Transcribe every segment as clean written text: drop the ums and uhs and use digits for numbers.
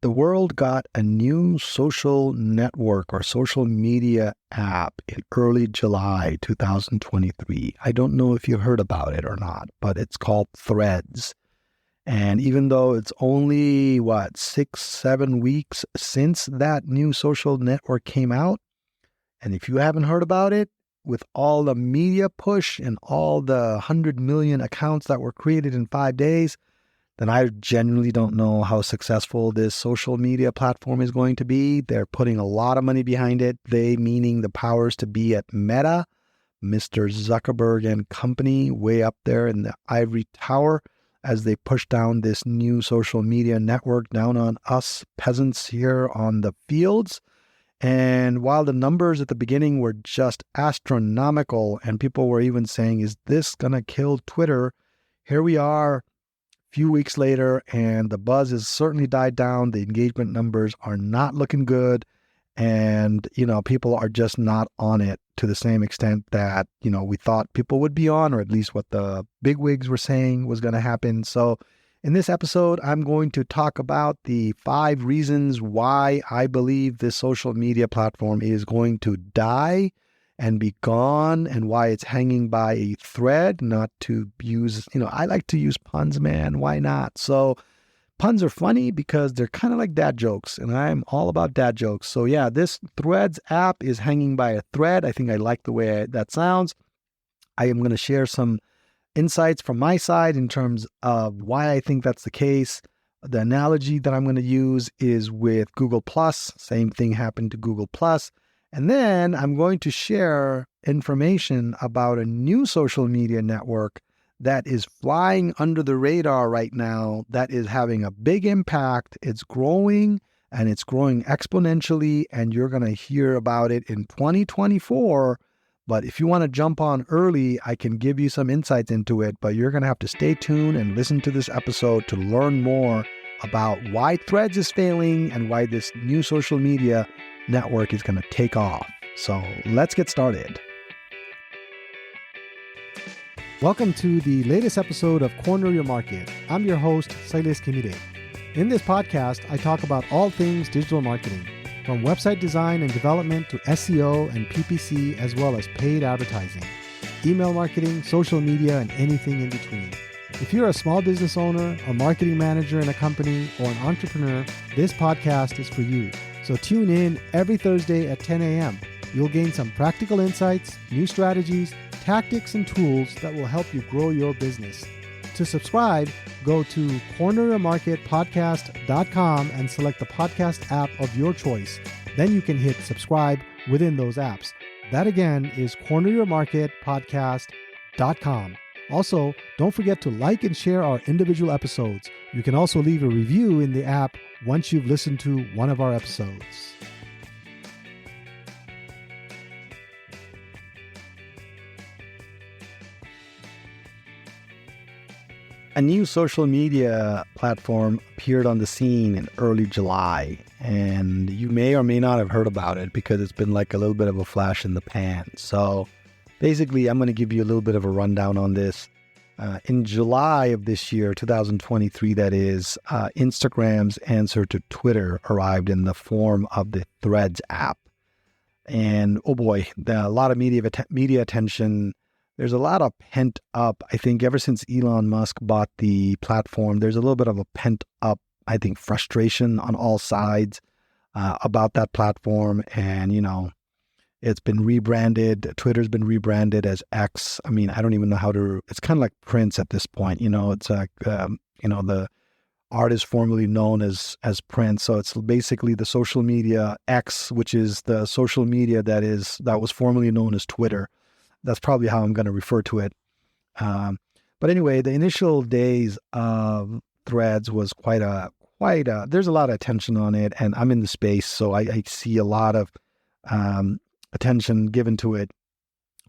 The world got a new social network or social media app in early July 2023. I don't know if you heard about it or not, but it's called Threads. And even though it's only, 6-7 weeks since that new social network came out, and if you haven't heard about it, with all the media push and all the 100 million accounts that were created in 5 days, then I genuinely don't know how successful this social media platform is going to be. They're putting a lot of money behind it. They meaning the powers to be at Meta, Mr. Zuckerberg and company, way up there in the ivory tower as they push down this new social media network down on us peasants here on the fields. And while the numbers at the beginning were just astronomical and people were even saying, is this going to kill Twitter? Here we are few weeks later, and the buzz has certainly died down. The engagement numbers are not looking good. And, people are just not on it to the same extent that, we thought people would be on, or at least what the bigwigs were saying was going to happen. So in this episode, I'm going to talk about the 5 reasons why I believe this social media platform is going to die and be gone, and why it's hanging by a thread. Not to use, I like to use puns, man. Why not? So puns are funny because they're kind of like dad jokes, and I'm all about dad jokes. So yeah, this Threads app is hanging by a thread. I think I like the way that sounds. I am going to share some insights from my side in terms of why I think that's the case. The analogy that I'm going to use is with Google+. Same thing happened to Google+. And then I'm going to share information about a new social media network that is flying under the radar right now, that is having a big impact. It's growing, and it's growing exponentially, and you're going to hear about it in 2024. But if you want to jump on early, I can give you some insights into it, but you're going to have to stay tuned and listen to this episode to learn more about why Threads is failing and why this new social media network is going to take off. So let's get started. Welcome to the latest episode of Corner Your Market. I'm your host, Silas Kimide. In this podcast, I talk about all things digital marketing, from website design and development to SEO and PPC, as well as paid advertising, email marketing, social media, and anything in between. If you're a small business owner, a marketing manager in a company, or an entrepreneur, this podcast is for you. So tune in every Thursday at 10 a.m. You'll gain some practical insights, new strategies, tactics, and tools that will help you grow your business. To subscribe, go to corneryourmarketpodcast.com and select the podcast app of your choice. Then you can hit subscribe within those apps. That again is corneryourmarketpodcast.com. Also, don't forget to like and share our individual episodes. You can also leave a review in the app once you've listened to one of our episodes. A new social media platform appeared on the scene in early July, and you may or may not have heard about it because it's been like a little bit of a flash in the pan. So basically, I'm going to give you a little bit of a rundown on this. In July of this year, 2023, that is, Instagram's answer to Twitter arrived in the form of the Threads app. And oh boy, a lot of media attention. There's a lot of pent up, I think, ever since Elon Musk bought the platform, there's a little bit of a pent up, I think, frustration on all sides about that platform. And, it's been rebranded. Twitter's been rebranded as X. I mean, I don't even know how to, it's kind of like Prince at this point. It's like, the artist formerly known as Prince. So it's basically the social media X, which is the social media that was formerly known as Twitter. That's probably how I'm going to refer to it. But anyway, the initial days of Threads was quite a, there's a lot of attention on it, and I'm in the space, so I see a lot of attention given to it.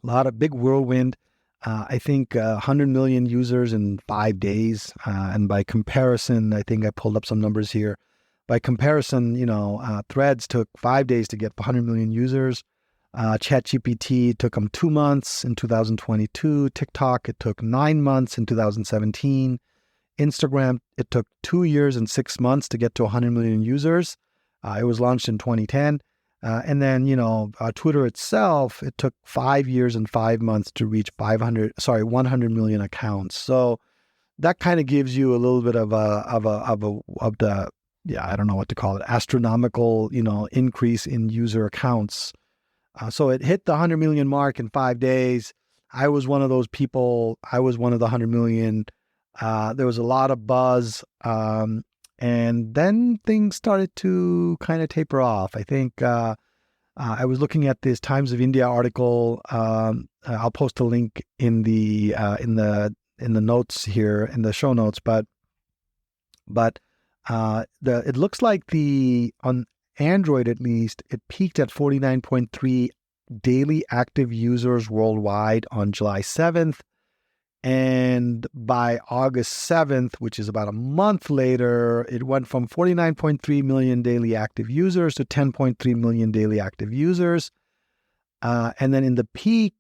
A lot of big whirlwind. I think 100 million users in 5 days. And by comparison, I think I pulled up some numbers here. By comparison, Threads took 5 days to get 100 million users. ChatGPT took them 2 months in 2022. TikTok, it took 9 months in 2017. Instagram, it took 2 years and 6 months to get to 100 million users. It was launched in 2010. And then, Twitter itself, it took 5 years and 5 months to reach 100 million accounts. So that kind of gives you a little bit of the, I don't know what to call it, astronomical, increase in user accounts. So it hit the 100 million mark in 5 days. I was one of those people. I was one of the 100 million. There was a lot of buzz. And then things started to kind of taper off. I think I was looking at this Times of India article. I'll post a link in the notes here, in the show notes. But it looks like on Android at least, it peaked at 49.3 daily active users worldwide on July 7th. And by August 7th, which is about a month later, it went from 49.3 million daily active users to 10.3 million daily active users. And then in the peak,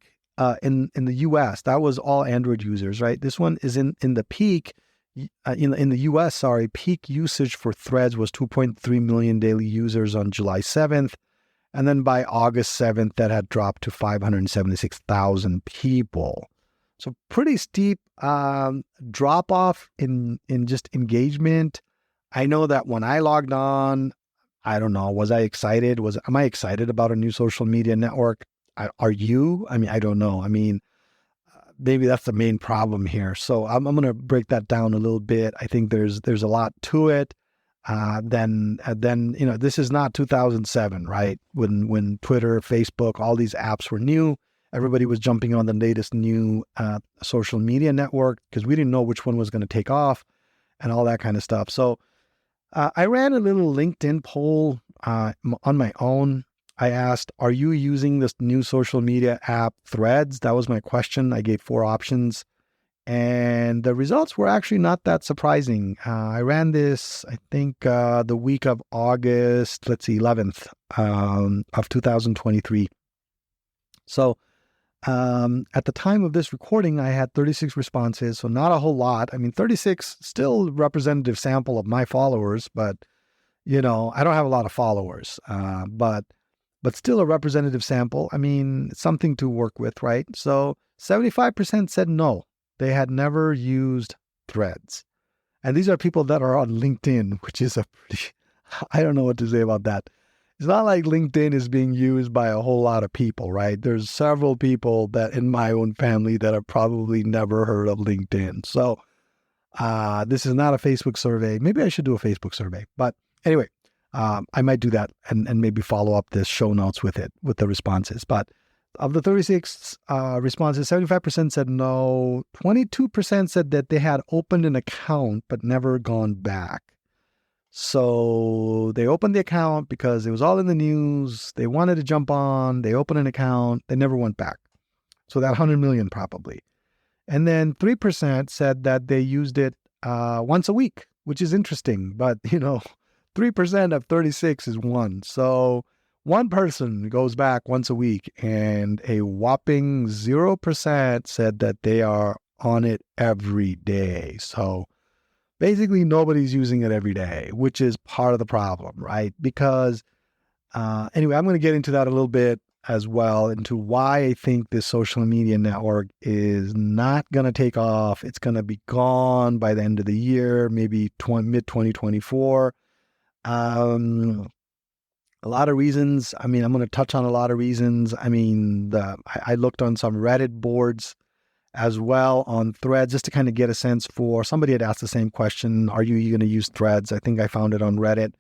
in the US, that was all Android users, right? This one is in the peak, in the US, peak usage for Threads was 2.3 million daily users on July 7th. And then by August 7th, that had dropped to 576,000 people. So pretty steep drop off in just engagement. I know that when I logged on, I don't know, was I excited? Am I excited about a new social media network? Are you? I mean, I don't know. I mean, maybe that's the main problem here. So I'm going to break that down a little bit. I think there's a lot to it. Then this is not 2007, right? When Twitter, Facebook, all these apps were new. Everybody was jumping on the latest new social media network because we didn't know which one was going to take off and all that kind of stuff. So I ran a little LinkedIn poll on my own. I asked, are you using this new social media app Threads? That was my question. I gave 4 options. And the results were actually not that surprising. I ran this, I think, the week of August, 11th of 2023. So at the time of this recording, I had 36 responses, so not a whole lot. I mean, 36, still representative sample of my followers, but, I don't have a lot of followers, but still a representative sample. I mean, something to work with, right? So 75% said no. They had never used Threads. And these are people that are on LinkedIn, which is I don't know what to say about that. It's not like LinkedIn is being used by a whole lot of people, right? There's several people that in my own family that have probably never heard of LinkedIn. So this is not a Facebook survey. Maybe I should do a Facebook survey. But anyway, I might do that and maybe follow up this show notes with the responses. But of the 36 responses, 75% said no. 22% said that they had opened an account but never gone back. So they opened the account because it was all in the news. They wanted to jump on. They opened an account. They never went back. So that 100 million probably. And then 3% said that they used it once a week, which is interesting. But, 3% of 36 is 1. So one person goes back once a week, and a whopping 0% said that they are on it every day. So basically nobody's using it every day, which is part of the problem, right? Because anyway, I'm going to get into that a little bit as well, into why I think this social media network is not going to take off. It's going to be gone by the end of the year, maybe mid-2024. A lot of reasons. I mean, I'm going to touch on a lot of reasons. I mean, I looked on some Reddit boards as well on Threads just to kind of get a sense for, somebody had asked the same question, are you going to use Threads? I think I found it on Reddit.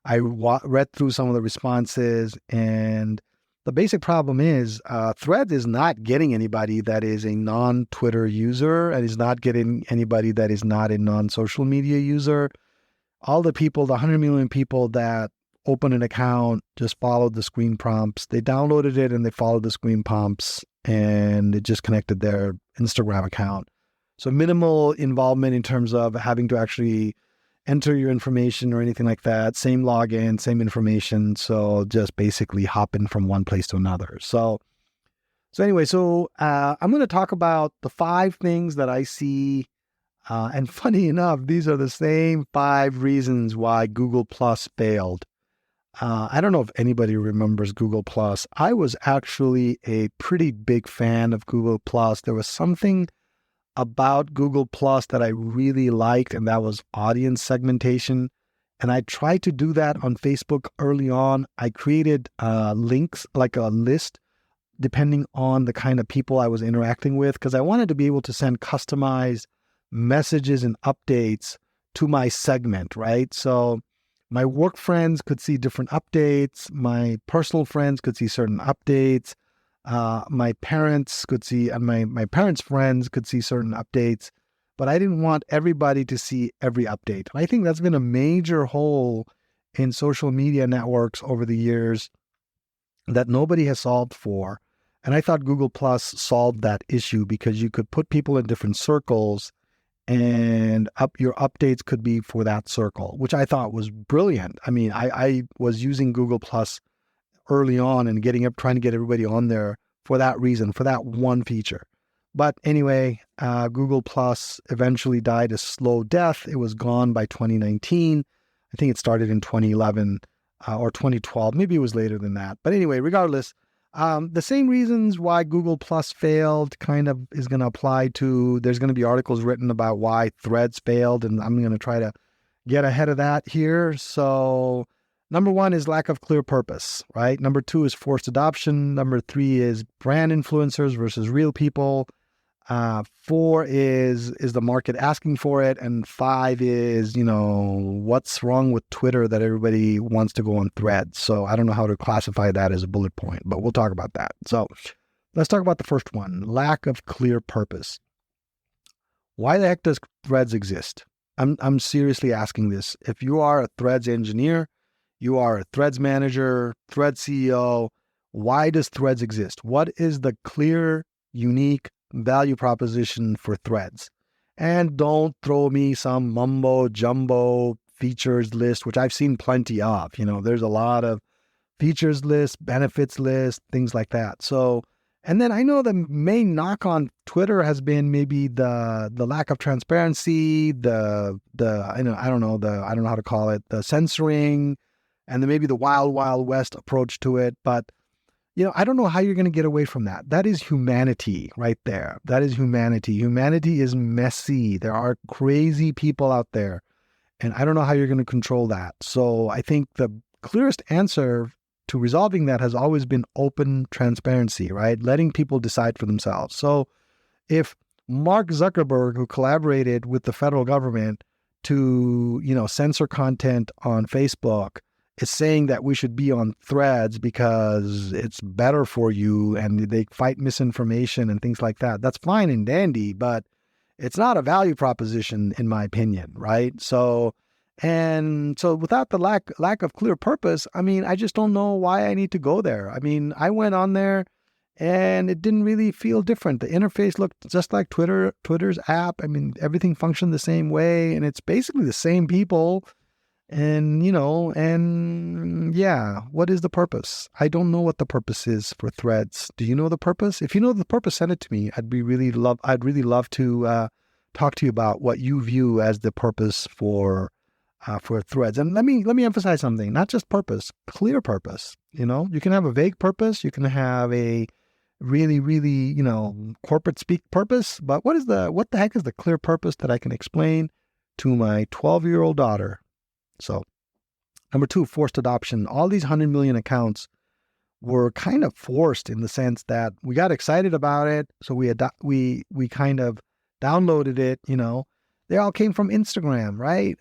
I read through some of the responses, and the basic problem is Threads is not getting anybody that is a non-Twitter user, and is not getting anybody that is not a non-social media user. All the people, the 100 million people that open an account, just followed the screen prompts. They downloaded it and they followed the screen prompts, and it just connected their Instagram account. So minimal involvement in terms of having to actually enter your information or anything like that. Same login, same information. So just basically hopping from one place to another. So anyway, I'm going to talk about the 5 things that I see And funny enough, these are the same 5 reasons why Google Plus failed. I don't know if anybody remembers Google Plus. I was actually a pretty big fan of Google Plus. There was something about Google Plus that I really liked, and that was audience segmentation. And I tried to do that on Facebook early on. I created links, like a list, depending on the kind of people I was interacting with, because I wanted to be able to send customized messages and updates to my segment, right? So my work friends could see different updates. My personal friends could see certain updates. My parents could see, and my parents' friends could see certain updates. But I didn't want everybody to see every update. And I think that's been a major hole in social media networks over the years that nobody has solved for. And I thought Google Plus solved that issue because you could put people in different circles and your updates could be for that circle, which I thought was brilliant. I mean, I was using Google Plus early on and trying to get everybody on there for that reason, for that one feature. But anyway, Google Plus eventually died a slow death. It was gone by 2019. I think it started in 2011 or 2012. Maybe it was later than that. But anyway, regardless, the same reasons why Google Plus failed kind of is going to apply to, there's going to be articles written about why Threads failed, and I'm going to try to get ahead of that here. So number 1 is lack of clear purpose, right? Number 2 is forced adoption. Number 3 is brand influencers versus real people. 4 is the market asking for it? And 5 is, what's wrong with Twitter that everybody wants to go on Threads? So I don't know how to classify that as a bullet point, but we'll talk about that. So let's talk about the first one, lack of clear purpose. Why the heck does Threads exist? I'm seriously asking this. If you are a Threads engineer, you are a Threads manager, Threads CEO, why does Threads exist? What is the clear, unique value proposition for Threads? And don't throw me some mumbo jumbo features list, which I've seen plenty of. There's a lot of features list, benefits list, things like that. So, and then I know the main knock on Twitter has been maybe the lack of transparency, I don't know how to call it, the censoring, and then maybe the wild west approach to it. But I don't know how you're going to get away from that. That is humanity right there. That is humanity. Humanity is messy. There are crazy people out there, and I don't know how you're going to control that. So I think the clearest answer to resolving that has always been open transparency, right? Letting people decide for themselves. So if Mark Zuckerberg, who collaborated with the federal government to, censor content on Facebook, is saying that we should be on Threads because it's better for you and they fight misinformation and things like that, that's fine and dandy, but it's not a value proposition in my opinion, right? So without the lack of clear purpose, I just don't know why I need to go there. I went on there and it didn't really feel different. The interface looked just like Twitter's app. Everything functioned the same way, and it's basically the same people. And, what is the purpose? I don't know what the purpose is for Threads. Do you know the purpose? If you know the purpose, send it to me. I'd really love to talk to you about what you view as the purpose for Threads. And let me emphasize something, not just purpose, clear purpose. You can have a vague purpose. You can have a really, really, corporate speak purpose. But what the heck is the clear purpose that I can explain to my 12-year-old daughter? So, number 2, forced adoption. All these 100 million accounts were kind of forced in the sense that we got excited about it, so we kind of downloaded it. They all came from Instagram, right?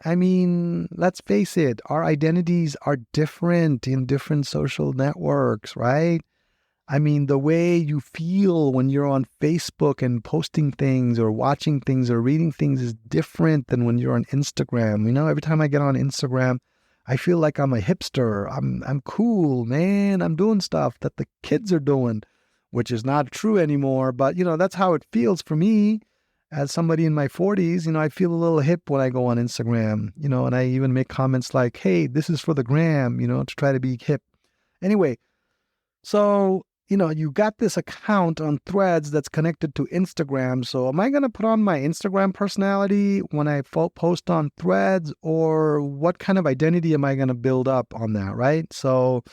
Let's face it, our identities are different in different social networks, right? The way you feel when you're on Facebook and posting things or watching things or reading things is different than when you're on Instagram. Every time I get on Instagram, I feel like I'm a hipster. I'm cool, man. I'm doing stuff that the kids are doing, which is not true anymore. But, that's how it feels for me as somebody in my 40s. I feel a little hip when I go on Instagram, and I even make comments like, hey, this is for the gram, to try to be hip. Anyway, so you got this account on Threads that's connected to Instagram. So am I going to put on my Instagram personality when I post on Threads, or what kind of identity am I going to build up on that, right? So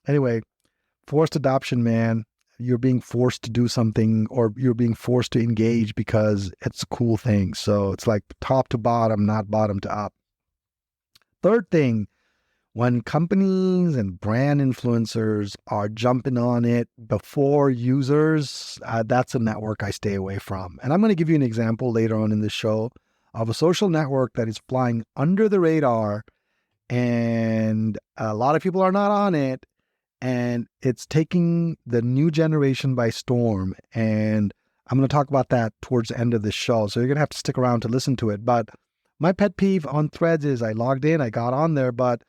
anyway, forced adoption, man. You're being forced to do something, or you're being forced to engage because it's a cool thing. So it's like top to bottom, not bottom to up. Third thing, when companies and brand influencers are jumping on it before users, that's a network I stay away from. And I'm going to give you an example later on in the show of a social network that is flying under the radar, and a lot of people are not on it, and it's taking the new generation by storm. And I'm going to talk about that towards the end of the show. So you're going to have to stick around to listen to it. But my pet peeve on Threads is I logged in, I got on there, but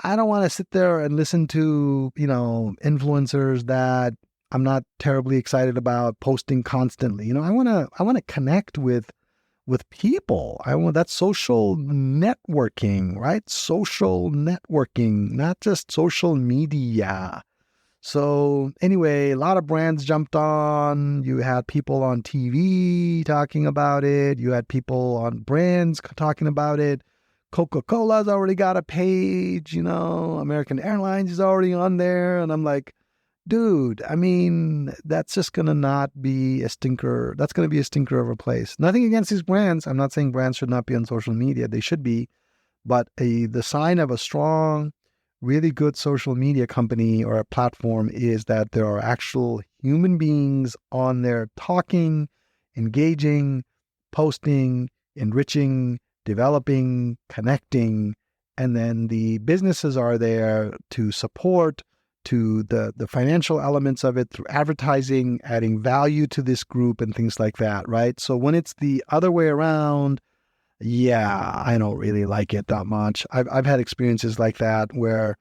I don't want to sit there and listen to, influencers that I'm not terribly excited about posting constantly. I want to connect with people. That's social networking, right? Social networking, not just social media. So anyway, a lot of brands jumped on. You had people on TV talking about it. You had people on brands talking about it. Coca-Cola's already got a page, American Airlines is already on there. And I'm like, dude, that's just going to not be a stinker. That's going to be a stinker of a place. Nothing against these brands. I'm not saying brands should not be on social media. They should be. But the sign of a strong, really good social media company or a platform is that there are actual human beings on there talking, engaging, posting, enriching, developing, connecting, and then the businesses are there to support, to the financial elements of it through advertising, adding value to this group and things like that, right? So when it's the other way around, yeah, I don't really like it that much. I've had experiences like that where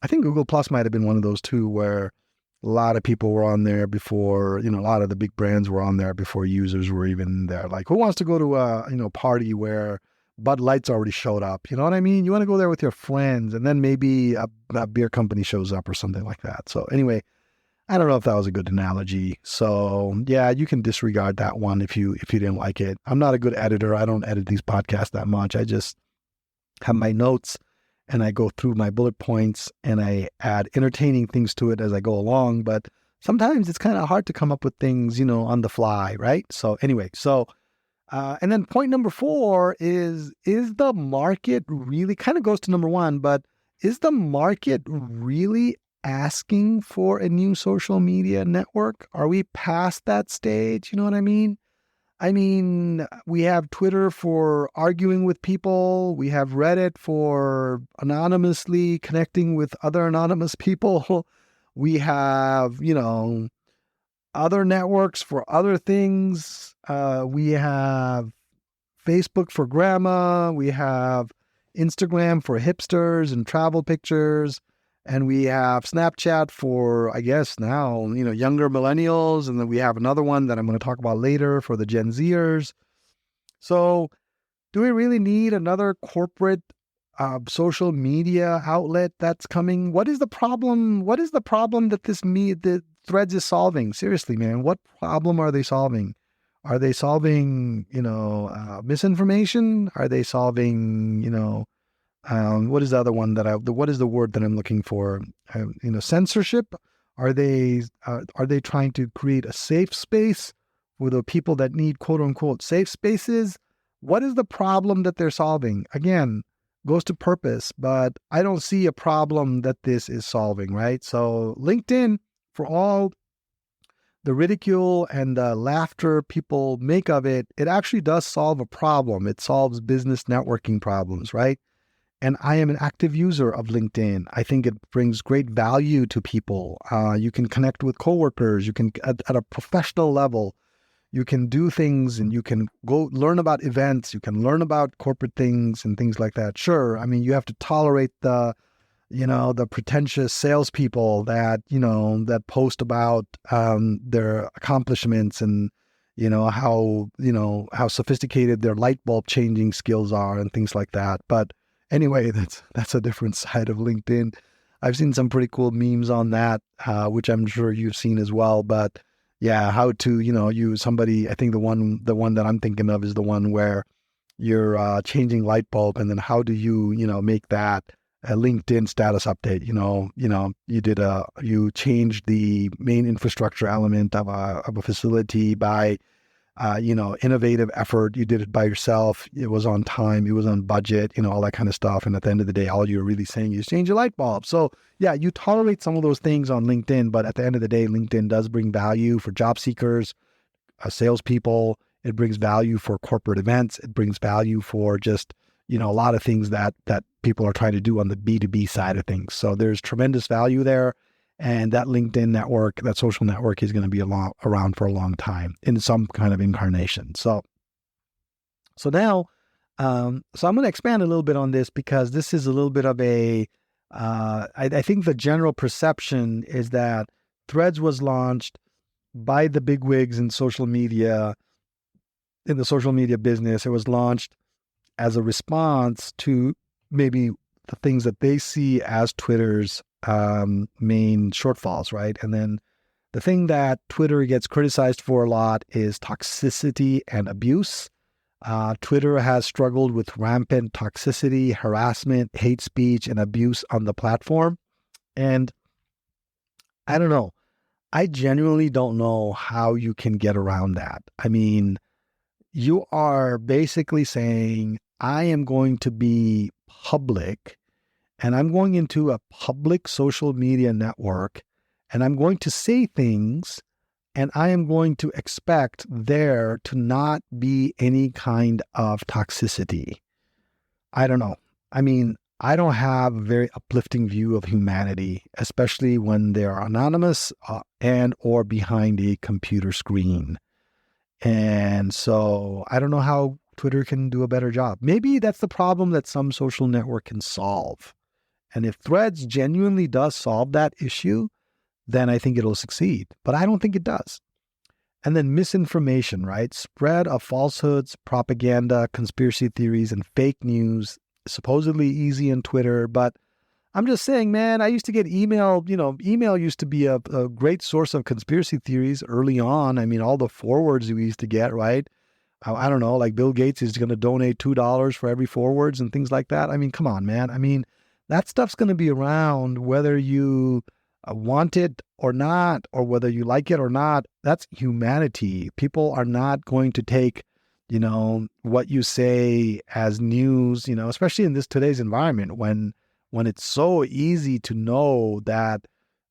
I think Google Plus might have been one of those too, where a lot of people were on there before, a lot of the big brands were on there before users were even there. Like, who wants to go to a, party where Bud Light's already showed up? You know what I mean? You want to go there with your friends, and then maybe a beer company shows up or something like that. So anyway, I don't know if that was a good analogy. So yeah, you can disregard that one if you didn't like it. I'm not a good editor. I don't edit these podcasts that much. I just have my notes and I go through my bullet points and I add entertaining things to it as I go along. But sometimes it's kind of hard to come up with things, on the fly, right? So anyway, and then point number 4 is the market really, kind of goes to number 1, but is the market really asking for a new social media network? Are we past that stage? You know what I mean? We have Twitter for arguing with people. We have Reddit for anonymously connecting with other anonymous people. We have, other networks for other things. We have Facebook for grandma. We have Instagram for hipsters and travel pictures. And we have Snapchat for, I guess now, younger millennials. And then we have another one that I'm going to talk about later for the Gen Zers. So do we really need another corporate social media outlet that's coming? What is the problem? What is the problem that the Threads is solving? Seriously, man, what problem are they solving? Are they solving, misinformation? Are they solving, what is the other one what is the word that I'm looking for? Censorship? Are they trying to create a safe space for the people that need quote unquote safe spaces? What is the problem that they're solving? Again, goes to purpose, but I don't see a problem that this is solving, right? So LinkedIn, for all the ridicule and the laughter people make of it, it actually does solve a problem. It solves business networking problems, right? And I am an active user of LinkedIn. I think it brings great value to people. You can connect with coworkers. You can, at a professional level, you can do things and you can go learn about events. You can learn about corporate things and things like that. Sure, you have to tolerate the pretentious salespeople that, that post about their accomplishments and, how sophisticated their light bulb changing skills are and things like that. But anyway, that's a different side of LinkedIn. I've seen some pretty cool memes on that, which I'm sure you've seen as well. But yeah, how to, use somebody, I think the one that I'm thinking of is the one where you're changing light bulb, and then how do you, make that a LinkedIn status update? You changed the main infrastructure element of a facility by innovative effort. You did it by yourself. It was on time. It was on budget, all that kind of stuff. And at the end of the day, all you're really saying is change your light bulb. So yeah, you tolerate some of those things on LinkedIn, but at the end of the day, LinkedIn does bring value for job seekers, salespeople. It brings value for corporate events. It brings value for just, a lot of things that people are trying to do on the B2B side of things. So there's tremendous value there. And that LinkedIn network, that social network, is going to be around for a long time in some kind of incarnation. So now, I'm going to expand a little bit on this, because this is a little bit of I think the general perception is that Threads was launched by the bigwigs in social media, in the social media business. It was launched as a response to maybe the things that they see as Twitter's main shortfalls, right? And then the thing that Twitter gets criticized for a lot is toxicity and abuse. Twitter has struggled with rampant toxicity, harassment, hate speech, and abuse on the platform. And I don't know. I genuinely don't know how you can get around that. I mean, you are basically saying, I am going to be public, and I'm going into a public social media network, and I'm going to say things, and I am going to expect there to not be any kind of toxicity. I don't know. I mean, I don't have a very uplifting view of humanity, especially when they're anonymous and or behind a computer screen. And so I don't know how Twitter can do a better job. Maybe that's the problem that some social network can solve. And if Threads genuinely does solve that issue, then I think it'll succeed. But I don't think it does. And then misinformation, right? Spread of falsehoods, propaganda, conspiracy theories, and fake news, supposedly easy in Twitter. But I'm just saying, man, I used to get email. Email used to be a great source of conspiracy theories early on. I mean, all the forwards we used to get, right? I don't know, like Bill Gates is going to donate $2 for every forwards and things like that. I mean, come on, man. I mean, that stuff's going to be around whether you want it or not, or whether you like it or not. That's humanity. People are not going to take, what you say as news, especially in today's environment when it's so easy to know that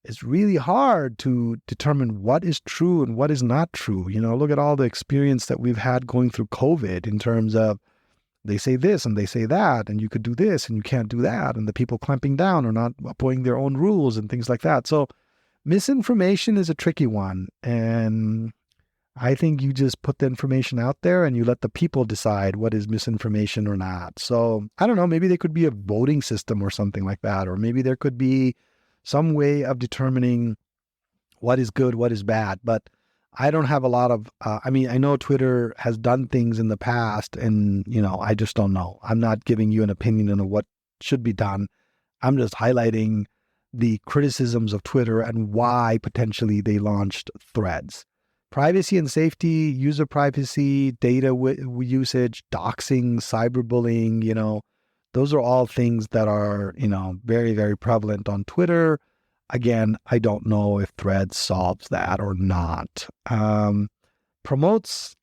it's really hard to determine what is true and what is not true. Look at all the experience that we've had going through COVID in terms of they say this and they say that, and you could do this and you can't do that, and the people clamping down or not applying their own rules and things like that. So misinformation is a tricky one. And I think you just put the information out there and you let the people decide what is misinformation or not. So I don't know, maybe there could be a voting system or something like that, or maybe there could be some way of determining what is good, what is bad. But I don't have a lot of, I know Twitter has done things in the past and, I just don't know. I'm not giving you an opinion on what should be done. I'm just highlighting the criticisms of Twitter and why potentially they launched Threads. Privacy and safety, user privacy, data usage, doxing, cyberbullying, those are all things that are, very, very prevalent on Twitter. Again, I don't know if Threads solves that or not. Promotes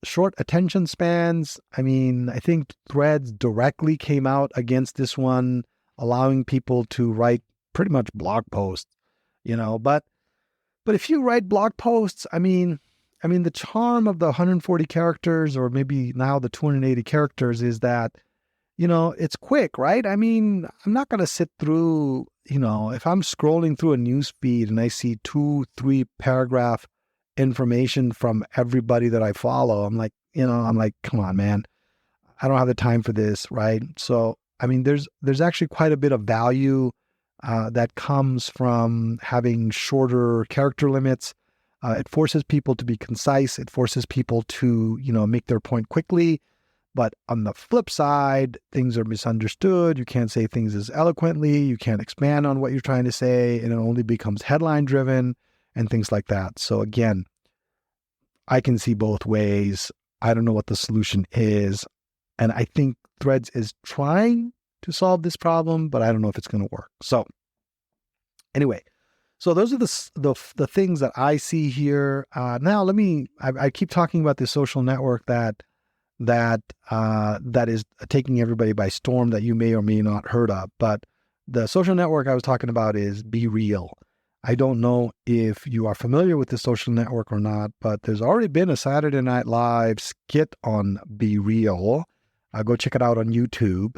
short attention spans. I think Threads directly came out against this one, allowing people to write pretty much blog posts, but if you write blog posts, the charm of the 140 characters, or maybe now the 280 characters, is that, it's quick, right? I'm not going to sit through, if I'm scrolling through a news feed and I see 2-3 paragraph information from everybody that I follow, I'm like, come on, man, I don't have the time for this, right? So, there's actually quite a bit of value that comes from having shorter character limits. It forces people to be concise. It forces people to, make their point quickly. But on the flip side, things are misunderstood. You can't say things as eloquently. You can't expand on what you're trying to say, and it only becomes headline driven and things like that. So again, I can see both ways. I don't know what the solution is. And I think Threads is trying to solve this problem, but I don't know if it's going to work. So anyway, so those are the things that I see here. Now, I keep talking about this social network that is taking everybody by storm that you may or may not heard of. But the social network I was talking about is Be Real. I don't know if you are familiar with the social network or not, but there's already been a Saturday Night Live skit on Be Real. Go check it out on YouTube.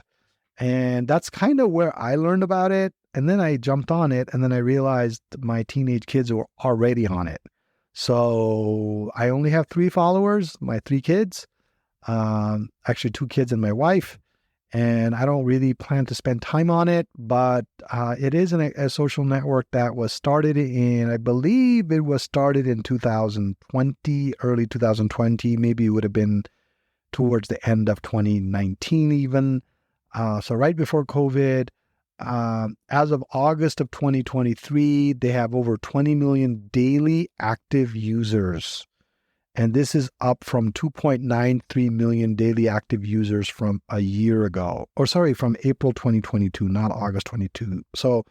And that's kind of where I learned about it. And then I jumped on it, and then I realized my teenage kids were already on it. So I only have 3 followers, my 3 kids. Actually 2 kids and my wife, and I don't really plan to spend time on it, but it is a social network that was started I believe it was started in 2020, early 2020, maybe it would have been towards the end of 2019 even, so right before COVID. As of August of 2023, they have over 20 million daily active users. And this is up from 2.93 million daily active users from a year ago. From April 2022, not August 22. So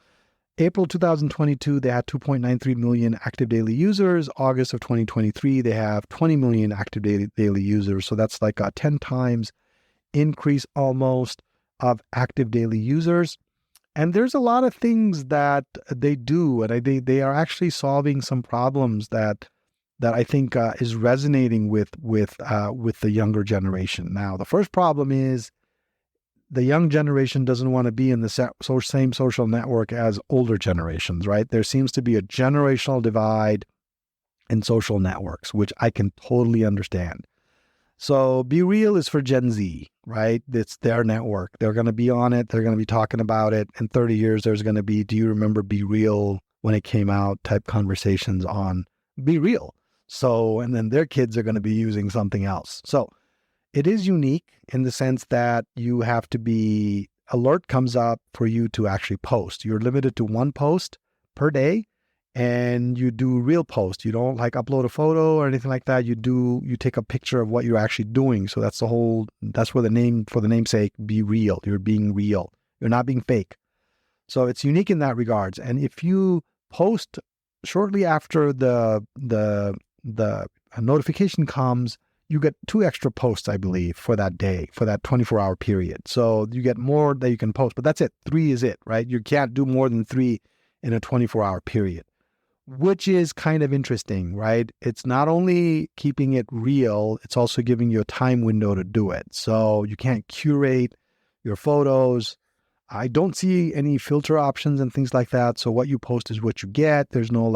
April 2022, they had 2.93 million active daily users. August of 2023, they have 20 million active daily users. So that's like a 10 times increase almost of active daily users. And there's a lot of things that they do, and they are actually solving some problems that I think is resonating with the younger generation. Now, the first problem is the young generation doesn't want to be in the same social network as older generations, right? There seems to be a generational divide in social networks, which I can totally understand. So Be Real is for Gen Z, right? It's their network. They're going to be on it. They're going to be talking about it. In 30 years, there's going to be, do you remember Be Real when it came out type conversations on Be Real. So, and then their kids are going to be using something else. So it is unique in the sense that you have to be, alert comes up for you to actually post. You're limited to 1 post per day, and you do real post. You don't like upload a photo or anything like that. You take a picture of what you're actually doing. So that's where the namesake, Be Real. You're being real. You're not being fake. So it's unique in that regards. And if you post shortly after the notification comes, you get 2 extra posts, I believe, for that day, for that 24-hour period. So you get more that you can post, but that's it. 3 is it, right? You can't do more than 3 in a 24-hour period, which is kind of interesting, right? It's not only keeping it real, it's also giving you a time window to do it. So you can't curate your photos. I don't see any filter options and things like that. So what you post is what you get. There's no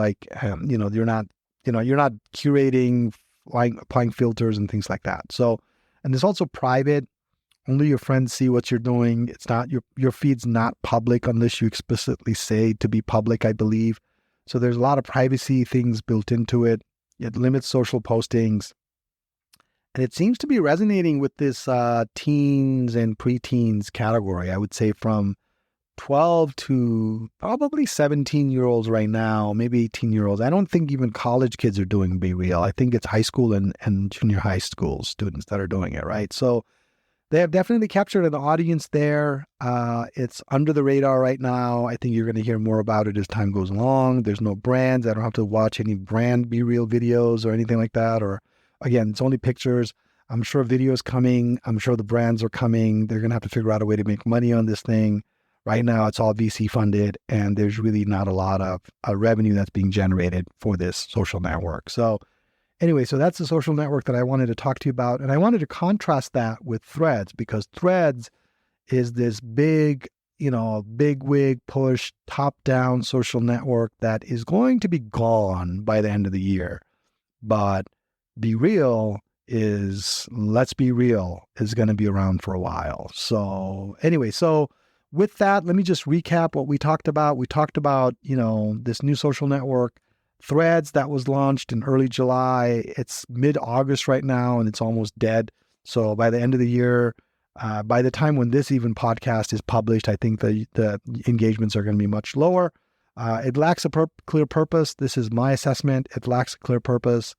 you're not curating, applying filters and things like that. So, and it's also private. Only your friends see what you're doing. It's not your feed's not public unless you explicitly say to be public, I believe. So there's a lot of privacy things built into it. It limits social postings. And it seems to be resonating with this teens and preteens category. I would say from 12 to probably 17-year-olds right now, maybe 18-year-olds. I don't think even college kids are doing Be Real. I think it's high school and junior high school students that are doing it, right? So they have definitely captured an audience there. It's under the radar right now. I think you're going to hear more about it as time goes along. There's no brands. I don't have to watch any brand Be Real videos or anything like that. Or again, it's only pictures. I'm sure videos coming. I'm sure the brands are coming. They're going to have to figure out a way to make money on this thing. Right now, it's all VC funded, and there's really not a lot of revenue that's being generated for this social network. So anyway, so that's the social network that I wanted to talk to you about. And I wanted to contrast that with Threads, because Threads is this big wig push, top-down social network that is going to be gone by the end of the year. But Be Real let's be real, is going to be around for a while. So anyway, so with that, let me just recap what we talked about. We talked about, this new social network, Threads, that was launched in early July. It's mid-August right now, and it's almost dead. So by the end of the year, by the time when this even podcast is published, I think the engagements are going to be much lower. It lacks a clear purpose. This is my assessment. It lacks a clear purpose.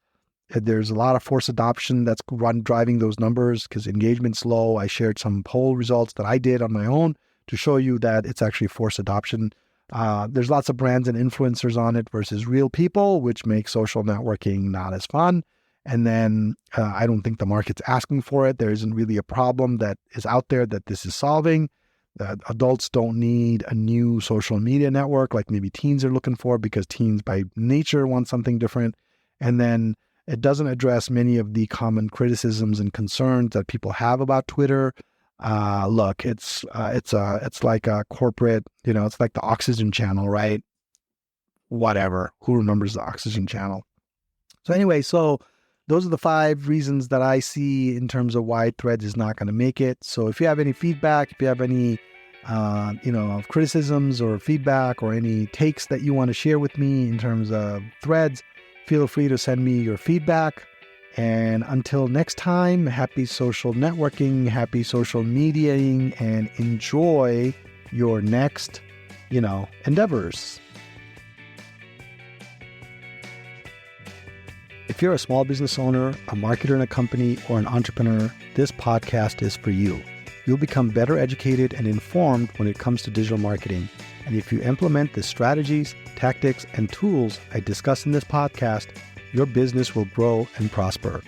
There's a lot of forced adoption that's driving those numbers because engagement's low. I shared some poll results that I did on my own to show you that it's actually forced adoption. There's lots of brands and influencers on it versus real people, which makes social networking not as fun. And then I don't think the market's asking for it. There isn't really a problem that is out there that this is solving. Adults don't need a new social media network like maybe teens are looking for because teens by nature want something different. And then it doesn't address many of the common criticisms and concerns that people have about Twitter. Look, it's like a corporate, it's like the Oxygen Channel, right? Whatever. Who remembers the Oxygen Channel? So anyway, those are the 5 reasons that I see in terms of why Threads is not going to make it. So if you have any feedback, if you have any, criticisms or feedback or any takes that you want to share with me in terms of Threads, feel free to send me your feedback. And until next time, happy social networking, happy social mediaing, and enjoy your next, endeavors. If you're a small business owner, a marketer in a company, or an entrepreneur, this podcast is for you. You'll become better educated and informed when it comes to digital marketing. And if you implement the strategies, tactics, and tools I discuss in this podcast, your business will grow and prosper.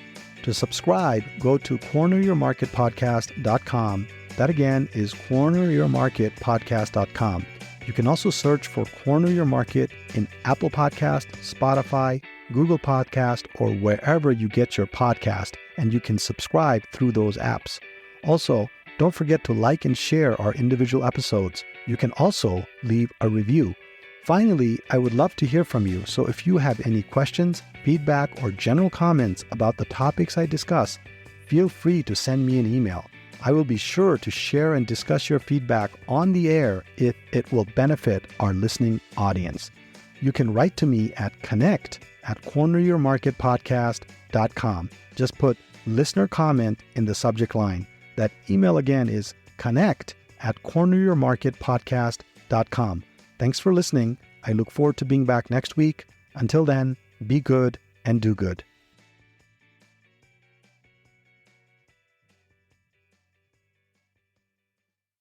To subscribe, go to corneryourmarketpodcast.com. That again is corneryourmarketpodcast.com. You can also search for Corner Your Market in Apple Podcast, Spotify, Google Podcast, or wherever you get your podcast, and you can subscribe through those apps. Also, don't forget to like and share our individual episodes. You can also leave a review. Finally, I would love to hear from you, so if you have any questions, feedback, or general comments about the topics I discuss, feel free to send me an email. I will be sure to share and discuss your feedback on the air if it will benefit our listening audience. You can write to me at connect@corneryourmarketpodcast.com. Just put listener comment in the subject line. That email again is connect@corneryourmarketpodcast.com. Thanks for listening. I look forward to being back next week. Until then, be good and do good.